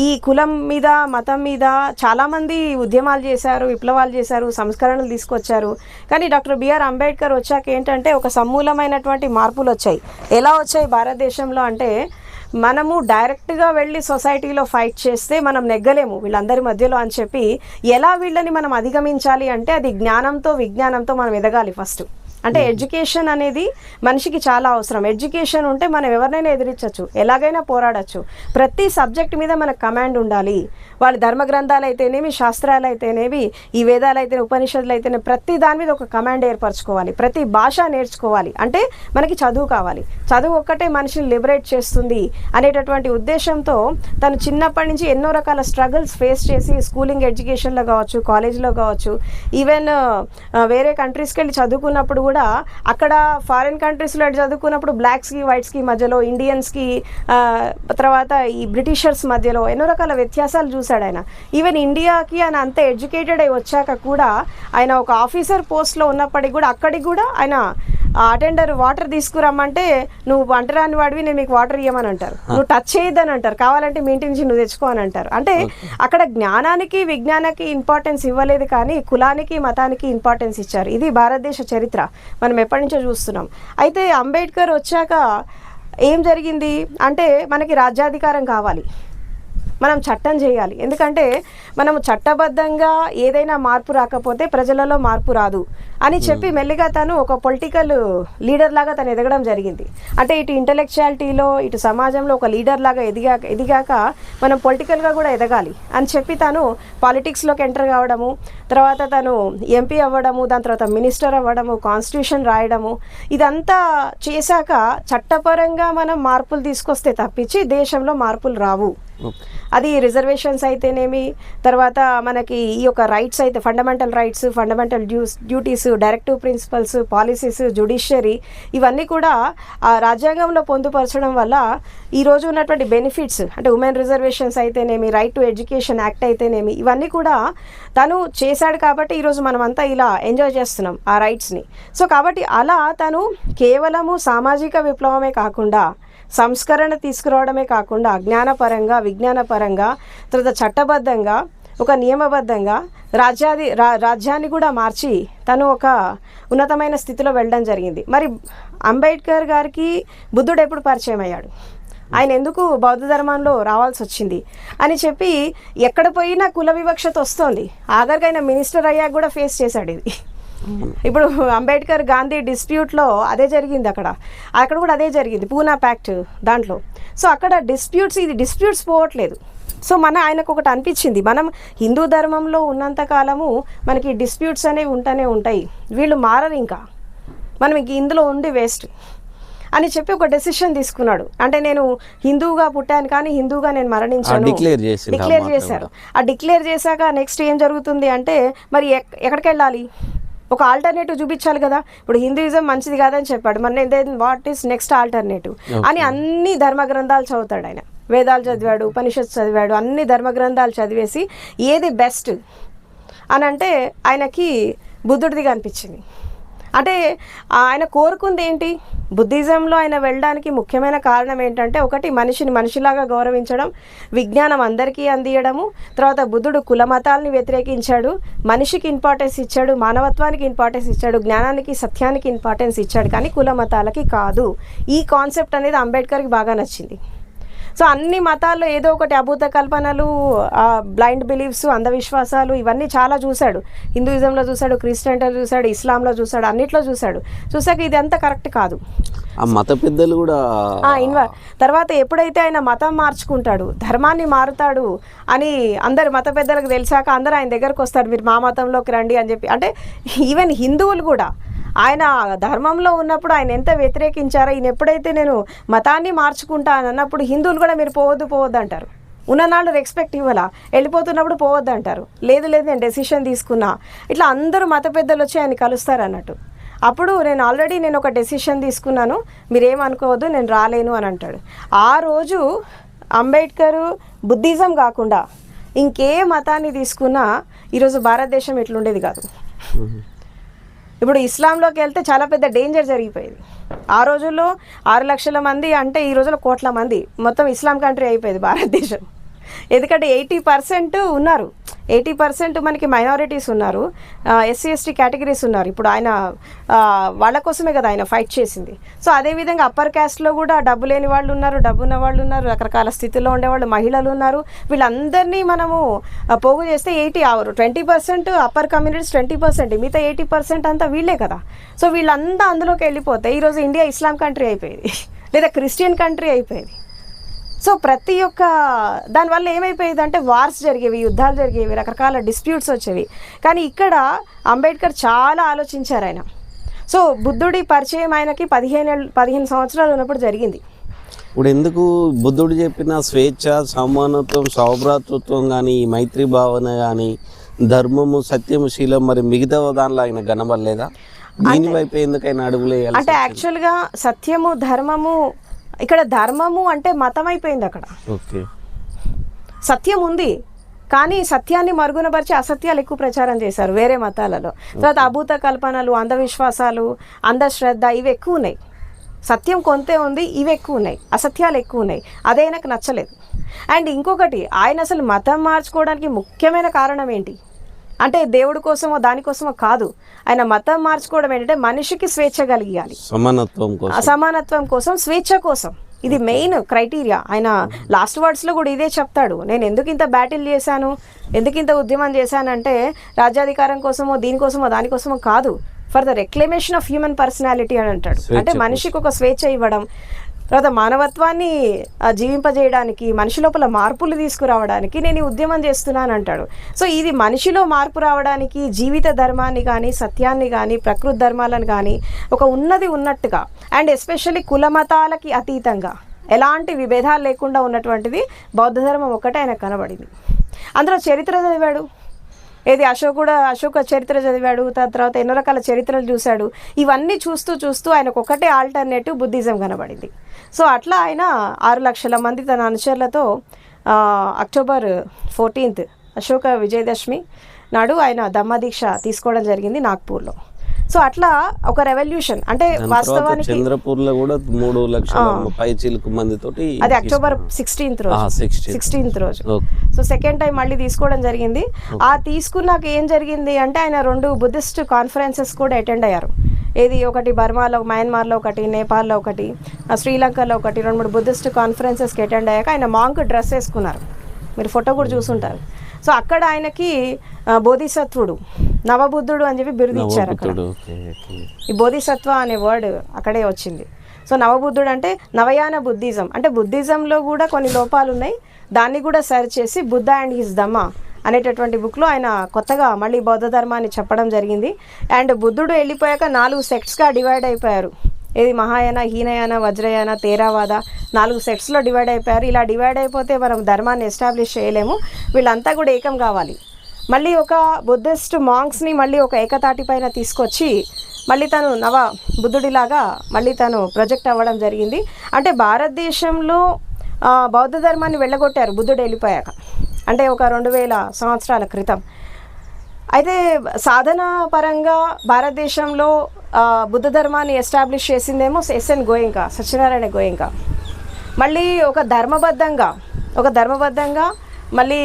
ఈ కులం మీద, మతం మీద చాలామంది ఉద్యమాలు చేశారు, విప్లవాలు చేశారు, సంస్కరణలు తీసుకొచ్చారు. కానీ డాక్టర్ బిఆర్ అంబేద్కర్ వచ్చాక ఏంటంటే ఒక సమూలమైనటువంటి మార్పులు వచ్చాయి. ఎలా వచ్చాయి భారతదేశంలో అంటే, మనము డైరెక్ట్గా వెళ్ళి సొసైటీలో ఫైట్ చేస్తే మనం నెగ్గలేము వీళ్ళందరి మధ్యలో అని చెప్పి, ఎలా వీళ్ళని మనం అధిగమించాలి అంటే అది జ్ఞానంతో, విజ్ఞానంతో మనం ఎదగాలి ఫస్ట్. అంటే ఎడ్యుకేషన్ అనేది మనిషికి చాలా అవసరం. ఎడ్యుకేషన్ ఉంటే మనం ఎవరినైనా ఎదిరించవచ్చు, ఎలాగైనా పోరాడచ్చు. ప్రతి సబ్జెక్ట్ మీద మనకు కమాండ్ ఉండాలి. వాళ్ళ ధర్మ గ్రంథాలు అయితేనేమి, శాస్త్రాలు అయితేనేవి, ఈ వేదాలు అయితేనే, ఉపనిషత్తులు అయితేనే, ప్రతి దాని మీద ఒక కమాండ్ ఏర్పరచుకోవాలి. ప్రతి భాష నేర్చుకోవాలి. అంటే మనకి చదువు కావాలి. చదువు ఒక్కటే మనిషిని లిబరేట్ చేస్తుంది అనేటటువంటి ఉద్దేశంతో తను చిన్నప్పటి నుంచి ఎన్నో రకాల స్ట్రగుల్స్ ఫేస్ చేసి స్కూలింగ్ ఎడ్యుకేషన్లో కావచ్చు, కాలేజ్లో కావచ్చు, ఈవెన్ వేరే కంట్రీస్కి వెళ్ళి చదువుకున్నప్పుడు కూడా అక్కడ ఫారిన్ కంట్రీస్లో చదువుకున్నప్పుడు బ్లాక్స్కి వైట్స్కి మధ్యలో, ఇండియన్స్కి తర్వాత ఈ బ్రిటిషర్స్ మధ్యలో ఎన్నో రకాల వ్యత్యాసాలు చూశాడు ఆయన. ఈవెన్ ఇండియాకి ఆయన అంత ఎడ్యుకేటెడ్ అయి వచ్చాక కూడా ఆయన ఒక ఆఫీసర్ పోస్ట్లో ఉన్నప్పటికీ కూడా అక్కడికి కూడా ఆయన అటెండర్ వాటర్ తీసుకురమ్మంటే నువ్వు వంటరాని వాడివి, నేను మీకు వాటర్ ఇవ్వమని అంటారు. నువ్వు టచ్ చేయొద్దని అంటారు. కావాలంటే మీ ఇంటి నుంచి నువ్వు తెచ్చుకో అని అంటారు. అంటే అక్కడ జ్ఞానానికి విజ్ఞానానికి ఇంపార్టెన్స్ ఇవ్వలేదు, కానీ కులానికి మతానికి ఇంపార్టెన్స్ ఇచ్చారు. ఇది భారతదేశ చరిత్ర మనం ఎప్పటి నుంచో చూస్తున్నాం. అయితే అంబేద్కర్ వచ్చాక ఏం జరిగింది అంటే మనకి రాజ్యాధికారం కావాలి, మనం చట్టం చేయాలి. ఎందుకంటే మనము చట్టబద్ధంగా ఏదైనా మార్పు రాకపోతే ప్రజలలో మార్పు రాదు అని చెప్పి మెల్లిగా తను ఒక పొలిటికల్ లీడర్ లాగా తను ఎదగడం జరిగింది. అంటే ఇటు ఇంటలెక్చువాలిటీలో, ఇటు సమాజంలో ఒక లీడర్ లాగా ఎదిగాక మనం పొలిటికల్గా కూడా ఎదగాలి అని చెప్పి తను పాలిటిక్స్లోకి ఎంటర్ కావడము, తర్వాత తను ఎంపీ అవ్వడము, దాని తర్వాత మినిస్టర్ అవ్వడము, కాన్స్టిట్యూషన్ రాయడము, ఇదంతా చేశాక చట్టపరంగా మనం మార్పులు తీసుకొస్తే తప్పించి దేశంలో మార్పులు రావు. అది రిజర్వేషన్స్ అయితేనేమి, తర్వాత మనకి ఈ యొక్క రైట్స్ అయితే fundamental rights, fundamental duties, directive principles, policies, judiciary, ఇవన్నీ కూడా ఆ రాజ్యాంగంలో పొందుపరచడం వల్ల ఈరోజు ఉన్నటువంటి బెనిఫిట్స్, అంటే ఉమెన్ రిజర్వేషన్స్ అయితేనేమి, రైట్ టు ఎడ్యుకేషన్ యాక్ట్ అయితేనేమి, ఇవన్నీ కూడా తను చేశాడు. కాబట్టి ఈరోజు మనం అంతా ఇలా ఎంజాయ్ చేస్తున్నాం ఆ రైట్స్ని. సో కాబట్టి అలా తను కేవలము సామాజిక విప్లవమే కాకుండా, సంస్కరణ తీసుకురావడమే కాకుండా, జ్ఞానపరంగా, విజ్ఞానపరంగా, తర్వాత చట్టబద్ధంగా, ఒక నియమబద్ధంగా రాజ్యాన్ని కూడా మార్చి తను ఒక ఉన్నతమైన స్థితిలో వెళ్ళడం జరిగింది. మరి అంబేద్కర్ గారికి బుద్ధుడు ఎప్పుడు పరిచయం అయ్యాడు, ఆయన ఎందుకు బౌద్ధ ధర్మంలో రావాల్సి వచ్చింది అని చెప్పి ఎక్కడ పోయినా కుల వివక్షత వస్తుంది. ఆఖరికి ఆయన మినిస్టర్ అయ్యాక కూడా ఫేస్ చేశాడు ఇది. ఇప్పుడు అంబేద్కర్ గాంధీ డిస్ప్యూట్లో అదే జరిగింది. అక్కడ కూడా అదే జరిగింది, పూనా ప్యాక్ట్ దాంట్లో. సో అక్కడ డిస్ప్యూట్స్ పోవట్లేదు. సో ఆయనకు ఒకటి అనిపించింది, మనం హిందూ ధర్మంలో ఉన్నంత కాలము మనకి డిస్ప్యూట్స్ అనేవి ఉంటూనే ఉంటాయి, వీళ్ళు మారరు, ఇంకా మనం ఇంక ఇందులో ఉండి వేస్ట్ అని చెప్పి ఒక డెసిషన్ తీసుకున్నాడు. అంటే నేను హిందువుగా పుట్టాను కానీ హిందువుగా నేను మరణించాను డిక్లేర్ చేశారు. ఆ డిక్లేర్ చేశాక నెక్స్ట్ ఏం జరుగుతుంది అంటే, మరి ఎక్కడికి వెళ్ళాలి, ఒక ఆల్టర్నేటివ్ చూపించాలి కదా. ఇప్పుడు హిందూయిజం మంచిది కాదని చెప్పాడు, మరి వాట్ ఈస్ నెక్స్ట్ ఆల్టర్నేటివ్ అని అన్ని ధర్మ గ్రంథాలు చదువుతాడు ఆయన. వేదాలు చదివాడు, ఉపనిషత్తు చదివాడు, అన్ని ధర్మ గ్రంథాలు చదివేసి ఏది బెస్ట్ అని అంటే ఆయనకి బుద్ధుడిదిగా అనిపించింది. అంటే ఆయన కోరుకుంది ఏంటి, బుద్ధిజంలో ఆయన వెళ్ళడానికి ముఖ్యమైన కారణం ఏంటంటే, ఒకటి మనిషిని మనిషిలాగా గౌరవించడం, విజ్ఞానం అందరికీ అందియడము, తర్వాత బుద్ధుడు కుల మతాలని వ్యతిరేకించాడు, మనిషికి ఇంపార్టెన్స్ ఇచ్చాడు, మానవత్వానికి ఇంపార్టెన్స్ ఇచ్చాడు, జ్ఞానానికి సత్యానికి ఇంపార్టెన్స్ ఇచ్చాడు, కానీ కుల మతాలకి కాదు. ఈ కాన్సెప్ట్ అనేది అంబేద్కర్కి బాగా నచ్చింది. సో అన్ని మతాల్లో ఏదో ఒకటి అభూత కల్పనలు, బ్లైండ్ బిలీఫ్స్, అంధవిశ్వాసాలు, ఇవన్నీ చాలా చూశాడు. హిందూయిజంలో చూశాడు, క్రిస్టియన్లో చూశాడు, ఇస్లాంలో చూశాడు, అన్నిట్లో చూశాక ఇది అంతా కరెక్ట్ కాదు. ఆ మత పెద్దలు కూడా తర్వాత ఎప్పుడైతే ఆయన మతం మార్చుకుంటాడు, ధర్మాన్ని మారుతాడు అని అందరు మత పెద్దలకు తెలిసాక అందరూ ఆయన దగ్గరకు వస్తారు, మీరు మా మతంలోకి రండి అని చెప్పి. అంటే ఈవెన్ హిందువులు కూడా ఆయన ధర్మంలో ఉన్నప్పుడు ఆయన ఎంత వ్యతిరేకించారో, ఈయన ఎప్పుడైతే నేను మతాన్ని మార్చుకుంటాను అన్నప్పుడు హిందువులు కూడా మీరు పోవద్దు అంటారు. ఉన్ననాళ్ళు రెస్పెక్ట్ ఇవ్వాలా, వెళ్ళిపోతున్నప్పుడు పోవద్దు అంటారు. లేదు నేను డెసిషన్ తీసుకున్నా, ఇట్లా అందరూ మత పెద్దలు వచ్చి ఆయన కలుస్తారు అన్నట్టు. అప్పుడు నేను ఒక డెసిషన్ తీసుకున్నాను, మీరేమనుకోవద్దు, నేను రాలేను అని అంటాడు. ఆ రోజు అంబేద్కర్ బుద్ధిజం కాకుండా ఇంకే మతాన్ని తీసుకున్నా ఈరోజు భారతదేశం ఎట్లుండేది కాదు. ఇప్పుడు ఇస్లాంలోకి వెళ్తే చాలా పెద్ద డేంజర్ జరిగిపోయేది. ఆ రోజుల్లో 6 లక్షల మంది అంటే ఈ రోజుల్లో కోట్ల మంది, మొత్తం ఇస్లాం కంట్రీ అయిపోయేది భారతదేశం. ఎందుకంటే 80% ఉన్నారు, 80% మనకి మైనారిటీస్ ఉన్నారు, ఎస్సీ ఎస్టీ కేటగిరీస్ ఉన్నారు. ఇప్పుడు ఆయన వాళ్ళ కోసమే కదా ఆయన ఫైట్ చేసింది. సో అదేవిధంగా అప్పర్ క్యాస్ట్లో కూడా డబ్బు లేని వాళ్ళు ఉన్నారు, డబ్బు ఉన్న వాళ్ళు ఉన్నారు, రకరకాల స్థితిలో ఉండేవాళ్ళు, మహిళలు ఉన్నారు. వీళ్ళందరినీ మనము పోగు చేస్తే 20% అప్పర్ కమ్యూనిటీస్ 20%, మిగతా 80% అంతా వీళ్ళే కదా. సో వీళ్ళంతా అందులోకి వెళ్ళిపోతే ఈరోజు ఇండియా ఇస్లాం కంట్రీ అయిపోయేది, లేదా క్రిస్టియన్ కంట్రీ అయిపోయేది. సో ప్రతి ఒక్క దానివల్ల ఏమైపోయేది అంటే వార్స్ జరిగేవి, యుద్ధాలు జరిగేవి, రకరకాల డిస్ప్యూట్స్ వచ్చేవి. కానీ ఇక్కడ అంబేద్కర్ చాలా ఆలోచించారు ఆయన. సో బుద్ధుడి పరిచయం ఆయనకి 15 సంవత్సరాలు ఉన్నప్పుడు జరిగింది. ఇప్పుడు ఎందుకు బుద్ధుడు చెప్పిన స్వేచ్ఛ, సమానత్వం, సౌభ్రాతృత్వం కానీ, మైత్రి భావన కానీ, ధర్మము, సత్యము, శీలం, మరి మిగతా దానిలో ఆయన కనబడలేదా? దీని వైపు ఎందుకైనా అడుగులు వేయాలి? అంటే యాక్చువల్గా సత్యము, ధర్మము, ఇక్కడ ధర్మము అంటే మతం అయిపోయింది. అక్కడ ఓకే సత్యం ఉంది, కానీ సత్యాన్ని మరుగునపరిచి అసత్యాలు ఎక్కువ ప్రచారం చేశారు వేరే మతాలలో. తర్వాత అభూత కల్పనలు, అంధవిశ్వాసాలు, అంధశ్రద్ధ ఇవి ఎక్కువ ఉన్నాయి. సత్యం కొంతే ఉంది, ఇవి ఎక్కువ ఉన్నాయి, అసత్యాలు ఎక్కువ ఉన్నాయి. అదే నాకు నచ్చలేదు. అండ్ ఇంకొకటి, ఆయన అసలు మతం మార్చుకోవడానికి ముఖ్యమైన కారణం ఏంటి అంటే దేవుడి కోసమో దానికోసమో కాదు. ఆయన మతం మార్చుకోవడం ఏంటంటే మనిషికి స్వేచ్ఛ కలిగియాలి, సమానత్వం కోసం, స్వేచ్ఛ కోసం. ఇది మెయిన్ క్రైటీరియా. ఆయన లాస్ట్ వర్డ్స్లో కూడా ఇదే చెప్తాడు. నేను ఎందుకు ఇంత బ్యాటిల్ చేశాను, ఎందుకు ఇంత ఉద్యమం చేశానంటే రాజ్యాధికారం కోసమో దీనికోసమో దానికోసమో కాదు, for the reclamation of human personality అని అంటాడు. అంటే మనిషికి ఒక స్వేచ్ఛ ఇవ్వడం, తర్వాత మానవత్వాన్ని జీవింపజేయడానికి, మనిషి లోపల మార్పులు తీసుకురావడానికి నేను ఈ ఉద్యమం చేస్తున్నాను అంటాడు. సో ఇది మనిషిలో మార్పు రావడానికి, జీవిత ధర్మాన్ని కానీ, సత్యాన్ని కానీ, ప్రకృతి ధర్మాలను కానీ ఒక ఉన్నది ఉన్నట్టుగా, అండ్ ఎస్పెషల్లీ కులమతాలకి అతీతంగా ఎలాంటి విభేదాలు లేకుండా ఉన్నటువంటిది బౌద్ధ ధర్మం ఒక్కటే ఆయనకు కనబడింది. అందులో చరిత్ర చదివాడు, ఏది అశోక చరిత్ర చదివాడు, తర్వాత ఎన్నో రకాల చరిత్రలు చూశాడు. ఇవన్నీ చూస్తూ ఆయనకు ఒకటే ఆల్టర్నేటివ్ బుద్ధిజం కనబడింది. సో అట్లా ఆయన 6 లక్షల మంది తన అనుచరులతో అక్టోబర్ 14 అశోక విజయదశమి నాడు ఆయన దమ్మదీక్ష తీసుకోవడం జరిగింది నాగ్పూర్లో. సో అట్లా ఒక రెవల్యూషన్ అంటే వాస్తవానికి చంద్రపూర్లో కూడా 3 లక్షల పైచిలుకు మందితోటి అది అక్టోబర్ 16th రోజు. సో సెకండ్ టైం మళ్ళీ తీసుకోవడం జరిగింది. ఆ తీసుకున్నాక ఏం జరిగింది అంటే ఆయన 2 బుద్ధిస్ట్ కాన్ఫరెన్సెస్ కూడా అటెండ్ అయ్యారు. ఏది ఒకటి బర్మాలో, మయన్మార్లో ఒకటి, నేపాల్లో ఒకటి, శ్రీలంకలో ఒకటి, 2-3 బుద్ధిస్ట్ కాన్ఫరెన్సెస్కి అటెండ్ అయ్యాక ఆయన మాంక్ డ్రెస్ వేసుకున్నారు. మీరు ఫోటో కూడా చూసుంటారు. సో అక్కడ ఆయనకి బోధిసత్వుడు, నవబుద్ధుడు అని చెప్పి బిరుదు ఇచ్చారు. అక్కడ ఈ బోధిసత్వ అనే వర్డ్ అక్కడే వచ్చింది. సో నవబుద్ధుడు అంటే నవయాన బుద్ధిజం, అంటే బుద్ధిజంలో కూడా కొన్ని లోపాలు ఉన్నాయి, దాన్ని కూడా సరి చేసి బుద్ధ అండ్ హిస్ ధమ్మ అనేటటువంటి బుక్లో ఆయన కొత్తగా మళ్ళీ బౌద్ధ ధర్మాన్ని చెప్పడం జరిగింది. అండ్ బుద్ధుడు వెళ్ళిపోయాక 4 సెక్ట్స్గా డివైడ్ అయిపోయారు. ఏది మహాయాన, హీనయాన, వజ్రయాన, తేరావాద 4 సెట్స్లో డివైడ్ అయిపోయారు. ఇలా డివైడ్ అయిపోతే మనం ధర్మాన్ని ఎస్టాబ్లిష్ చేయలేము, వీళ్ళంతా కూడా ఏకం కావాలి. మళ్ళీ ఒక బుద్ధిస్ట్ మాంక్స్ని మళ్ళీ ఒక ఏకతాటి పైన తీసుకొచ్చి మళ్ళీ తను నవ బుద్ధుడిలాగా మళ్ళీ తను ప్రొజెక్ట్ అవ్వడం జరిగింది. అంటే భారతదేశంలో బౌద్ధ ధర్మాన్ని వెళ్ళగొట్టారు బుద్ధుడు వెళ్ళిపోయాక, అంటే ఒక 2000 సంవత్సరాల క్రితం. అయితే సాధన పరంగా భారతదేశంలో బుద్ధ ధర్మాన్ని ఎస్టాబ్లిష్ చేసిందేమో ఎస్ఎన్ గోయంకా, సత్యనారాయణ గోయంకా. మళ్ళీ ఒక ధర్మబద్ధంగా మళ్ళీ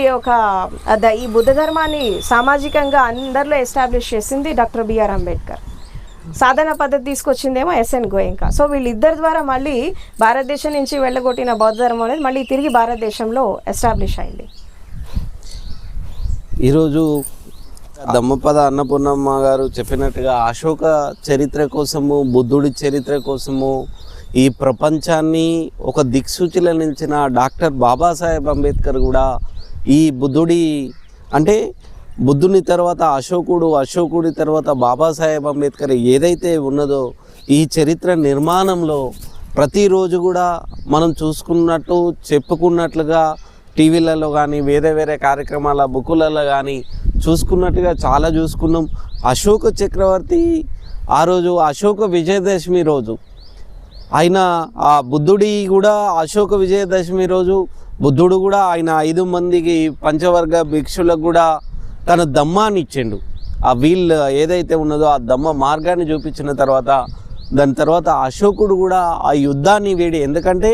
ఈ బుద్ధ ధర్మాన్ని సామాజికంగా అందరిలో ఎస్టాబ్లిష్ చేసింది డాక్టర్ బిఆర్ అంబేద్కర్. సాధన పద్ధతి తీసుకొచ్చిందేమో ఎస్ఎన్ గోయంకా. సో వీళ్ళిద్దరి ద్వారా మళ్ళీ భారతదేశం నుంచి వెళ్ళగొట్టిన బౌద్ధ ధర్మం అనేది మళ్ళీ తిరిగి భారతదేశంలో ఎస్టాబ్లిష్ అయింది. ఈరోజు దమ్మపద అన్నపూర్ణమ్మ గారు చెప్పినట్టుగా అశోక చరిత్ర కోసము, బుద్ధుడి చరిత్ర కోసము ఈ ప్రపంచాన్ని ఒక దిక్సూచిలో నిలిచిన డాక్టర్ బాబాసాహెబ్ అంబేద్కర్ కూడా ఈ బుద్ధుడి అంటే బుద్ధుని తర్వాత అశోకుడి తర్వాత బాబాసాహెబ్ అంబేద్కర్ ఏదైతే ఉన్నదో ఈ చరిత్ర నిర్మాణంలో ప్రతిరోజు కూడా మనం చెప్పుకున్నట్లుగా టీవీలలో కానీ వేరే కార్యక్రమాల బుక్కులలో కానీ చూసుకున్నట్టుగా చాలా చూసుకున్నాం. అశోక చక్రవర్తి ఆ రోజు అశోక విజయదశమి రోజు ఆయన ఆ బుద్ధుడి కూడా అశోక విజయదశమి రోజు బుద్ధుడు కూడా ఆయన 5 మందికి పంచవర్గ భిక్షులకు కూడా తన దమ్మాన్ని ఇచ్చిండు. ఆ వీల్ ఏదైతే ఉన్నదో ఆ దమ్మ మార్గాన్ని చూపించిన తర్వాత దాని తర్వాత అశోకుడు కూడా ఆ యుద్ధాన్ని ఎందుకంటే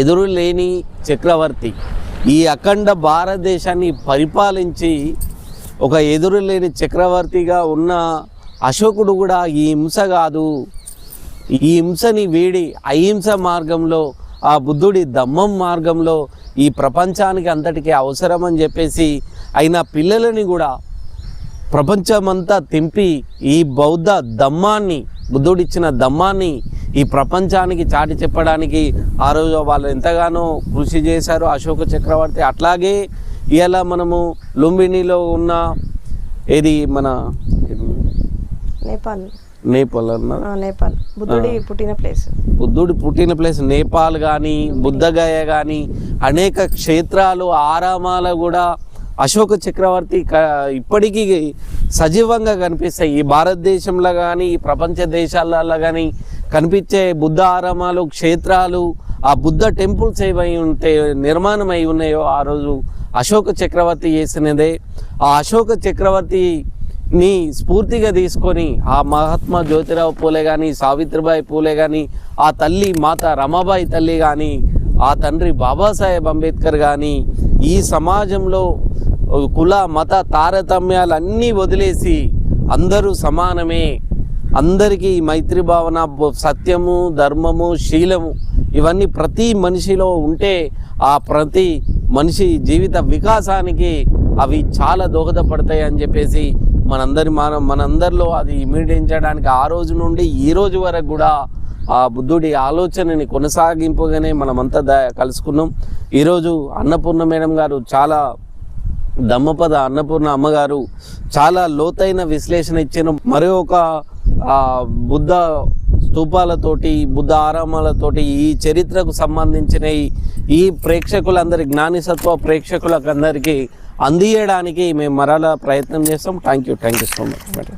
ఎదురు లేని చక్రవర్తి ఈ అఖండ భారతదేశాన్ని పరిపాలించి ఒక ఎదురులేని చక్రవర్తిగా ఉన్న అశోకుడు కూడా ఈ హింస కాదు, ఈ హింసని వీడి అహింస మార్గంలో, ఆ బుద్ధుడి ధమ్మం మార్గంలో ఈ ప్రపంచానికి అంతటికీ అవసరం అని చెప్పేసి అయిన పిల్లలని కూడా ప్రపంచమంతా తింపి ఈ బౌద్ధ ధమ్మాన్ని, బుద్ధుడిచ్చిన ధమ్మాన్ని ఈ ప్రపంచానికి చాటి చెప్పడానికి ఆ రోజు వాళ్ళు ఎంతగానో కృషి చేశారు అశోక చక్రవర్తి. అట్లాగే ఇలా మనము లుంబినిలో ఉన్న ఏది మన నేపాల్ అన్నారు, నేపాల్ బుద్ధుడి పుట్టిన ప్లేస్ నేపాల్ కానీ బుద్ధగయ కానీ అనేక క్షేత్రాలు ఆరామాలు కూడా అశోక చక్రవర్తి ఇప్పటికీ సజీవంగా కనిపిస్తాయి. ఈ భారతదేశంలో కానీ ఈ ప్రపంచ దేశాలలో కానీ కనిపించే బుద్ధ ఆరామాలు, క్షేత్రాలు, ఆ బుద్ధ టెంపుల్స్ ఏవై ఉంటే నిర్మాణమై ఉన్నాయో ఆ రోజు అశోక చక్రవర్తి చేసినదే. ఆ అశోక చక్రవర్తిని స్ఫూర్తిగా తీసుకొని ఆ మహాత్మా జ్యోతిరావు పూలే కానీ, సావిత్రిబాయి పూలే కానీ, ఆ తల్లి మాత రమాబాయి తల్లి కానీ, ఆ తండ్రి బాబాసాహెబ్ అంబేద్కర్ కానీ ఈ సమాజంలో కుల మత తారతమ్యాలన్నీ వదిలేసి అందరూ సమానమే, అందరికీ మైత్రి భావన, సత్యము, ధర్మము, శీలము ఇవన్నీ ప్రతి మనిషిలో ఉంటే ఆ ప్రతి మనిషి జీవిత వికాసానికి అవి చాలా దోహదపడతాయి అని చెప్పేసి మనందరిలో అది ఇమిడించడానికి ఆ రోజు నుండి ఈ రోజు వరకు కూడా ఆ బుద్ధుడి ఆలోచనని కొనసాగింపుగానే మనమంతా కలుసుకున్నాం. ఈరోజు అన్నపూర్ణ మేడం గారు చాలా ధమ్మపద అన్నపూర్ణ అమ్మగారు చాలా లోతైన విశ్లేషణ ఇచ్చిన మరి ఒక బుద్ధ స్తూపాలతోటి, బుద్ధ ఆరామాలతోటి ఈ చరిత్రకు సంబంధించిన ఈ ప్రేక్షకులందరి జ్ఞానిసత్వ ప్రేక్షకులకు అందరికీ అందియడానికి మేము మరలా ప్రయత్నం చేస్తాం. Thank you so much madam.